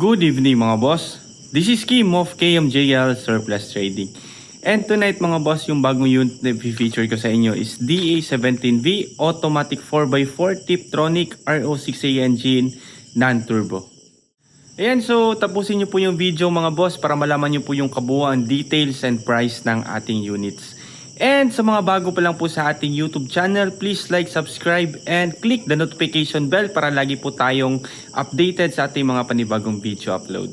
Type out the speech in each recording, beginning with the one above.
Good evening mga boss. This is Kim of KMJL Surplus Trading. And tonight mga boss, yung bagong unit na feature ko sa inyo is DA17V Automatic 4x4 Tiptronic RO6A engine non-turbo. Ayan, so tapusin nyo po yung video mga boss para malaman nyo po yung kabuuan, details and price ng ating units. And sa mga bago pa lang po sa ating YouTube channel, please like, subscribe, and click the notification bell para lagi po tayong updated sa ating mga panibagong video upload.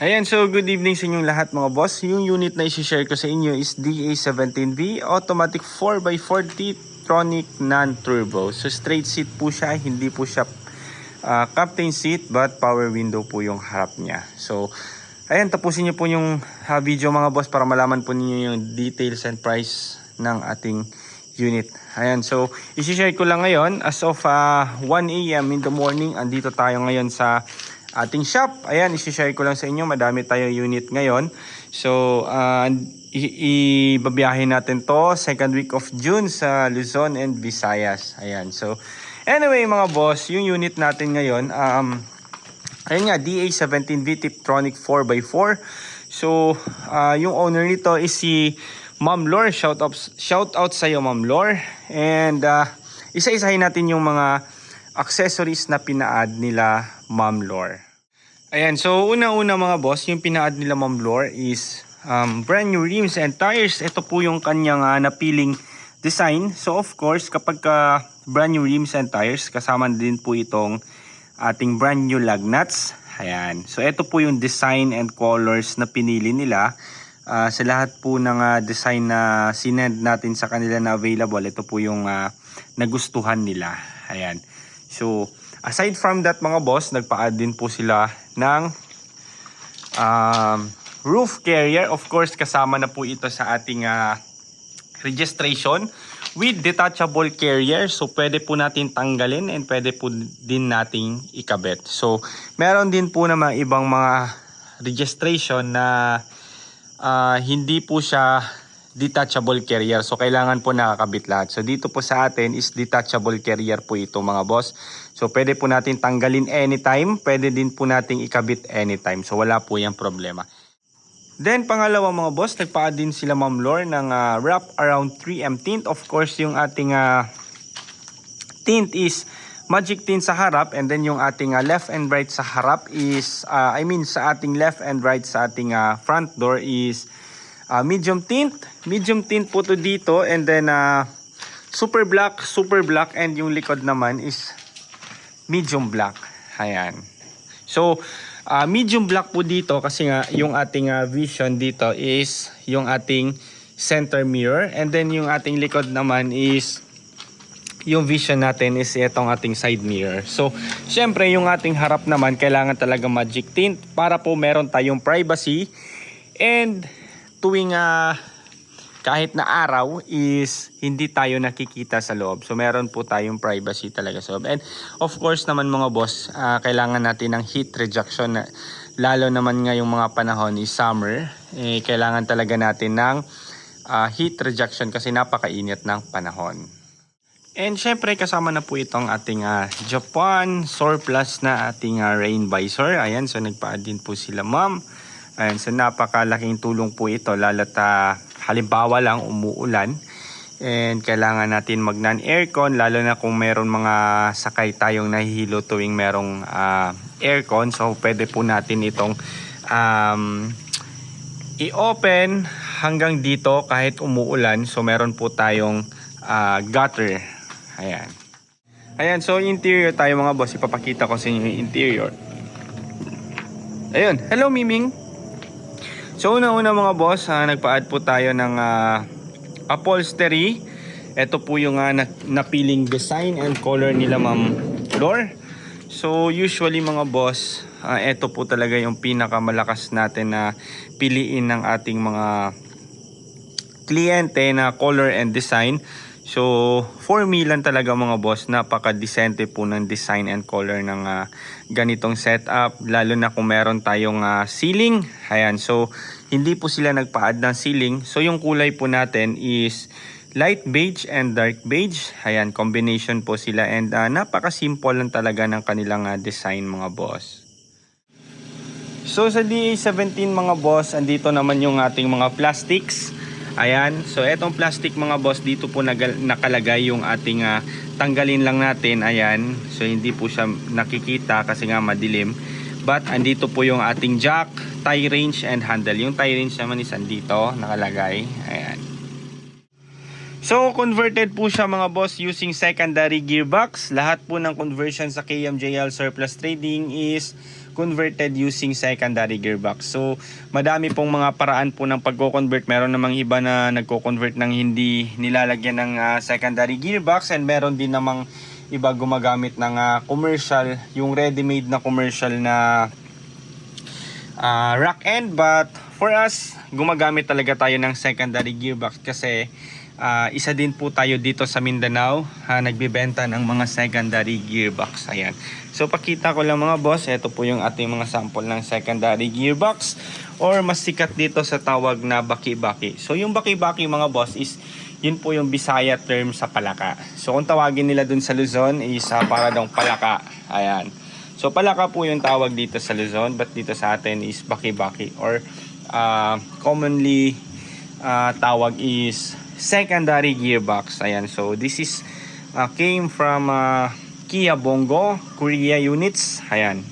Ayan, so good evening sa inyong lahat mga boss. Yung unit na isi-share ko sa inyo is DA17V Automatic 4x4 Tiptronic non-turbo. So straight seat po siya, hindi po siya captain seat but power window po yung harap niya. So ayan, tapusin niyo po yung video mga boss para malaman po niyo yung details and price ng ating unit. Ayan, so isi-share ko lang ngayon as of 1 AM in the morning. Andito tayo ngayon sa ating shop. Ayan, isi-share ko lang sa inyo. Madami tayong unit ngayon. So ibabiyahin natin to second week of June sa Luzon and Visayas. Ayan, so anyway mga boss, yung unit natin ngayon ayun nga, DA17V Tiptronic 4x4. So, yung owner nito is si Ma'am Lore. Shout out sa iyo, Ma'am Lore. And isa-isahin natin yung mga accessories na pina-add nila Ma'am Lore. Ayan, so una-una mga boss, yung pina-add nila Ma'am Lore is brand new rims and tires. Ito po yung kanyang napiling design. So, of course, kapag brand new rims and tires, kasama din po itong ating brand new lug nuts. Ayan. So ito po yung design and colors na pinili nila. Sa lahat po ng design na sinend natin sa kanila na available, ito po yung nagustuhan nila. Ayan. So aside from that mga boss, nagpa-add din po sila ng roof carrier. Of course, kasama na po ito sa ating registration with detachable carrier. So pwede po natin tanggalin and pwede po din nating ikabit. So meron din po na mga ibang mga registration na hindi po siya detachable carrier. So kailangan po nakakabit lahat. So dito po sa atin is detachable carrier po ito mga boss. So pwede po natin tanggalin anytime. Pwede din po nating ikabit anytime. So wala po yung problema. Then pangalawa mga boss, nagpa-add din sila Ma'am Lore ng wrap around 3M tint. Of course, yung ating tint is magic tint sa harap, and then yung ating left and right sa harap is sa ating left and right sa ating front door is medium tint. Medium tint po to dito, and then super black, and yung likod naman is medium black. Ayan. So medium black po dito kasi nga yung ating vision dito is yung ating center mirror, and then yung ating likod naman is yung vision natin is itong ating side mirror. So syempre yung ating harap naman kailangan talaga magic tint para po meron tayong privacy, and tuwing kahit na araw is hindi tayo nakikita sa loob. So meron po tayong privacy talaga sa loob. And of course naman mga boss, kailangan natin ng heat rejection. Lalo naman ngayong mga panahon is summer. Kailangan talaga natin ng heat rejection kasi napakainit ng panahon. And syempre kasama na po itong ating Japan surplus na ating rain visor. Ayan, so nagpa-add din po sila ma'am. Ayan, so napakalaking tulong po ito lalo't halimbawa lang umuulan and kailangan natin mag non-aircon, lalo na kung meron mga sakay tayong nahihilo tuwing merong aircon. So pwede po natin itong i-open hanggang dito kahit umuulan. So meron po tayong gutter. Ayan. Ayan, so interior tayo mga boss. Ipapakita ko sa inyo yung interior. Ayun, hello Miming. So una-una mga boss, nagpa-add po tayo ng upholstery. Ito po yung napiling design and color nila Ma'am Lore. So usually mga boss, ito po talaga yung pinakamalakas natin na piliin ng ating mga kliyente na color and design. So for me lang talaga mga boss, napaka-decente po ng design and color ng ganitong setup, lalo na kung meron tayong ceiling. Ayan, so hindi po sila nagpa-add ng ceiling. So yung kulay po natin is light beige and dark beige. Ayan, combination po sila, and napaka-simple lang talaga ng kanilang design mga boss. So sa DA17 mga boss, andito naman yung ating mga plastics. Ayan, so etong plastic mga boss, dito po nakalagay yung ating tanggalin lang natin. Ayan, so hindi po siya nakikita kasi nga madilim. But andito po yung ating jack, tie range and handle. Yung tie range naman is andito nakalagay. Ayan. So converted po siya mga boss using secondary gearbox. Lahat po ng conversion sa KMJL Surplus Trading is converted using secondary gearbox. So madami pong mga paraan po ng pagko-convert. Meron namang iba na nagko-convert ng hindi nilalagyan ng secondary gearbox, and meron din namang iba gumagamit ng commercial, yung ready-made na commercial na rack end. But for us, gumagamit talaga tayo ng secondary gearbox kasi isa din po tayo dito sa Mindanao nagbibenta ng mga secondary gearbox. Ayan. So pakita ko lang mga boss, ito po yung ating mga sample ng secondary gearbox, or mas sikat dito sa tawag na baki-baki. So yung baki-baki mga boss is yun po yung Bisaya term sa palaka. So kung tawagin nila dun sa Luzon is para daw palaka. Ayan. So palaka po yung tawag dito sa Luzon, but dito sa atin is baki-baki, or commonly tawag is secondary gearbox. Ayan, so this is came from Kia Bongo Korea units. Ayan,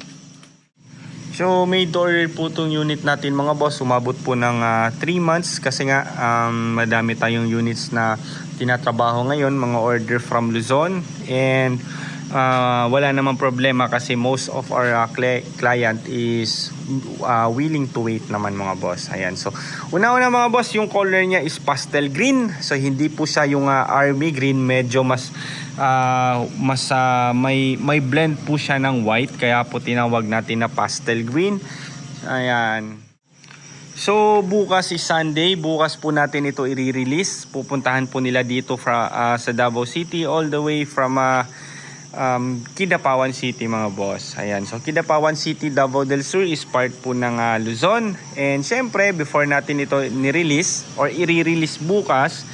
so made to order po itong unit natin mga boss. Umabot po ng 3 months kasi nga madami tayong units na tinatrabaho ngayon, mga order from Luzon, and wala namang problema kasi most of our client is willing to wait naman mga boss. Ayan, so una-una mga boss, yung color niya is pastel green. So hindi po siya yung army green, medyo mas may blend po siya ng white, kaya po tinawag natin na pastel green. Ayan. So bukas is Sunday, bukas po natin ito i-release. Pupuntahan po nila dito sa Davao City, all the way from Kidapawan City mga boss. Ayan, so Kidapawan City, Davao del Sur is part po ng Luzon. And syempre, before natin ito ni-release or i-release bukas,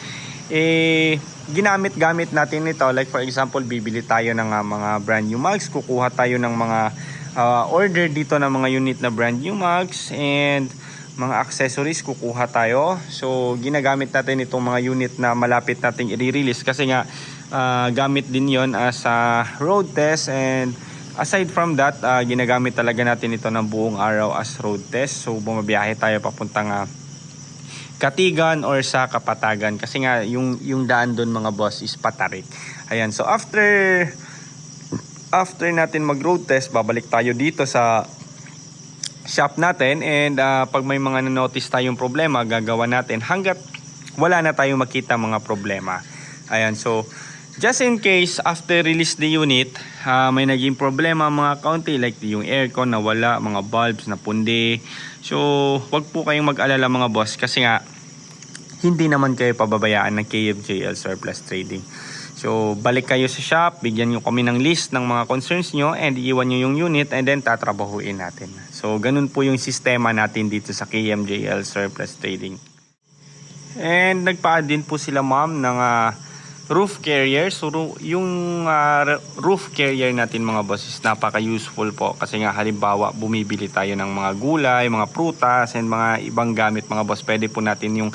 ginamit-gamit natin ito. Like for example, bibili tayo ng mga brand new mugs, kukuha tayo ng mga order dito ng mga unit na brand new mugs, and mga accessories kukuha tayo. So ginagamit natin itong mga unit na malapit nating i-release kasi nga gamit din yon as road test, and aside from that, ginagamit talaga natin ito ng buong araw as road test. So bumabiyahe tayo papuntang Katigan or sa Kapatagan kasi nga yung daan doon mga boss is patarik. Ayan, so after natin mag road test, babalik tayo dito sa shop natin, and pag may mga na-notice tayong problema, gagawa natin hanggat wala na tayong makita mga problema. Ayan, so just in case after release the unit, may naging problema mga kaunti, like yung aircon na wala, mga bulbs na pundi. So wag po kayong mag-alala mga boss kasi nga hindi naman kayo pababayaan ng KMJL Surplus Trading. So balik kayo sa shop, bigyan nyo kami ng list ng mga concerns nyo, and iiwan nyo yung unit, and then tatrabahuin natin. So ganun po yung sistema natin dito sa KMJL Surplus Trading. And nagpa-add din po sila ma'am ng roof carrier. So yung roof carrier natin mga boss is napaka-useful po kasi nga halimbawa bumibili tayo ng mga gulay, mga prutas, and mga ibang gamit mga boss, pwede po natin yung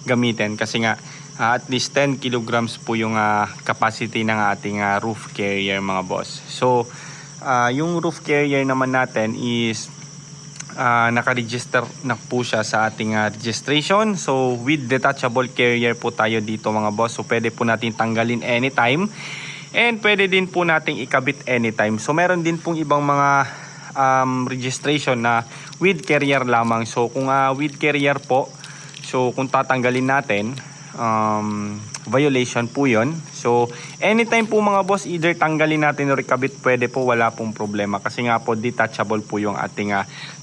gamitin kasi nga at least 10 kilograms po yung capacity ng ating roof carrier mga boss. So yung roof carrier naman natin is naka-register na po siya sa ating registration. So with detachable carrier po tayo dito mga boss. So pwede po natin tanggalin anytime, and pwede din po nating ikabit anytime. So meron din pong ibang mga registration na with carrier lamang. So kung with carrier po, so kung tatanggalin natin, violation po yun. So anytime po mga boss, either tanggalin natin o ikabit, pwede po, wala pong problema kasi nga po detachable po yung ating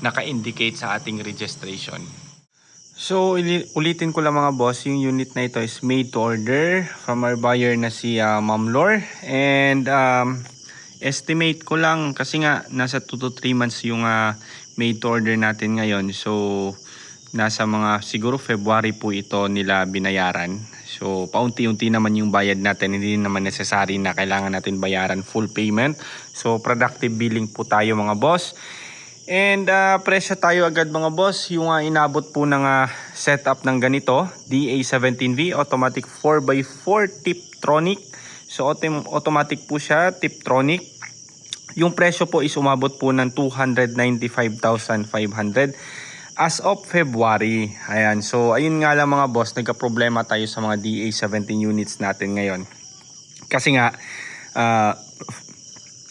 naka-indicate sa ating registration. So ulitin ko lang mga boss, yung unit na ito is made to order from our buyer na si Ma'am Lore, and estimate ko lang kasi nga nasa 2 to 3 months yung made to order natin ngayon. So nasa mga siguro February po ito nila binayaran. So paunti-unti naman yung bayad natin, hindi naman necessary na kailangan natin bayaran full payment. So productive billing po tayo mga boss. And presyo tayo agad mga boss, yung inabot po ng setup ng ganito, DA17V automatic 4x4 Tiptronic. So automatic po siya, Tiptronic. Yung presyo po is umabot po ng 295,500 as of February. Ayan, so ayun nga lang mga boss, nagka-problema tayo sa mga DA17 units natin ngayon. Kasi nga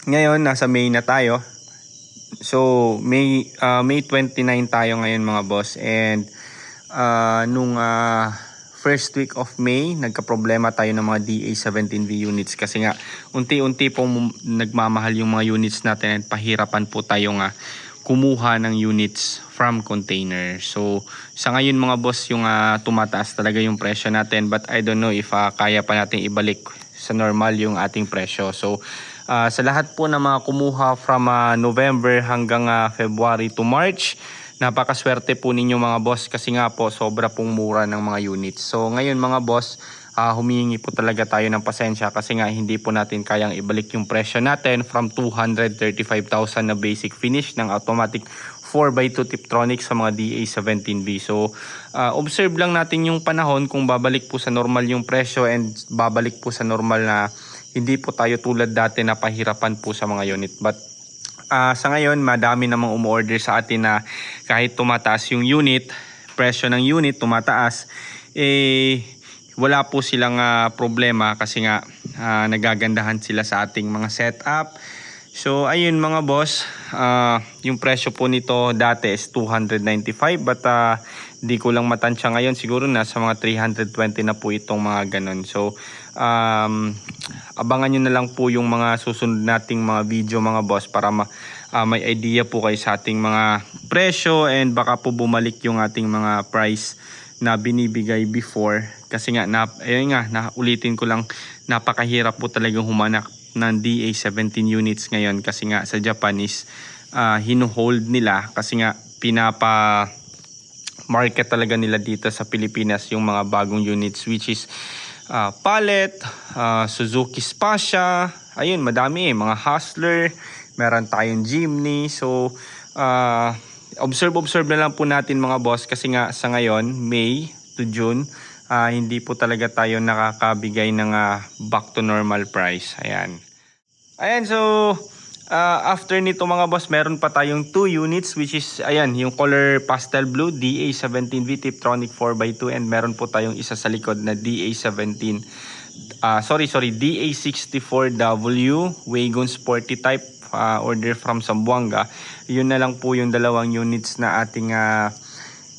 ngayon nasa May na tayo. So May 29 tayo ngayon mga boss, and nung first week of May nagka-problema tayo ng mga DA17V units kasi nga unti-unti pong nagmamahal yung mga units natin at pahirapan po tayong kumuha ng units from container. So sa ngayon mga boss, yung tumataas talaga yung presyo natin, but I don't know if kaya pa natin ibalik sa normal yung ating presyo. So sa lahat po ng mga kumuha from November hanggang February to March, napakaswerte po ninyo mga boss kasi nga po sobra pong mura ng mga units. So ngayon mga boss, humihingi po talaga tayo ng pasensya kasi nga hindi po natin kayang ibalik yung presyo natin from 235,000 na basic finish ng automatic 4x2 Tiptronic sa mga DA17V. So observe lang natin yung panahon kung babalik po sa normal yung presyo, and babalik po sa normal na hindi po tayo tulad dati na pahirapan po sa mga unit. But sa ngayon madami namang umorder sa atin na kahit tumataas yung unit, presyo ng unit tumataas, wala po silang problema kasi nga nagagandahan sila sa ating mga setup. So ayun mga boss, yung presyo po nito dati is 295, but di ko lang matansya ngayon, siguro nasa mga 320 na po itong mga ganun. So abangan nyo na lang po yung mga susunod nating mga video mga boss para may idea po kayo sa ating mga presyo, and baka po bumalik yung ating mga price na binibigay before. Kasi nga, ayun nga, ulitin ko lang, napakahirap po talagang humanap ng DA17 units ngayon kasi nga sa Japan is hinuhold nila kasi nga market talaga nila dito sa Pilipinas yung mga bagong units, which is Pallet, Suzuki Spacia, ayun madami mga Hustler, meron tayong Jimny. So observe na lang po natin mga boss kasi nga sa ngayon May to June hindi po talaga tayo nakakabigay ng back to normal price. Ayan, so after nito mga boss, meron pa tayong 2 units, which is ayan, yung color pastel blue DA17V Tiptronic 4x2, and meron po tayong isa sa likod na DA17 DA64W Wagon Sporty type, order from Zamboanga. Yun na lang po yung dalawang units na ating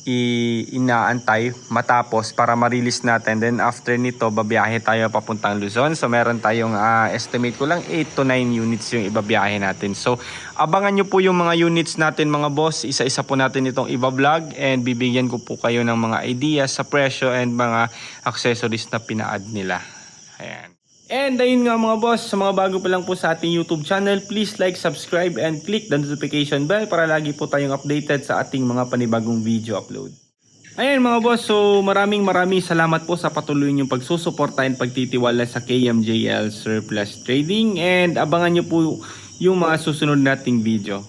inaantay matapos para ma-release natin. Then after nito babiyahe tayo papuntang Luzon. So meron tayong estimate ko lang 8 to 9 units yung ibabiyahe natin. So abangan nyo po yung mga units natin mga boss. Isa-isa po natin itong iba-vlog, and bibigyan ko po kayo ng mga ideas sa presyo and mga accessories na pina-add nila. Ayan. And ayun nga mga boss, sa mga bago pa lang po sa ating YouTube channel, please like, subscribe, and click the notification bell para lagi po tayong updated sa ating mga panibagong video upload. Ayan mga boss, so maraming salamat po sa patuloy niyong pagsusuporta and pagtitiwala sa KMJL Surplus Trading, and abangan niyo po yung mga susunod nating video.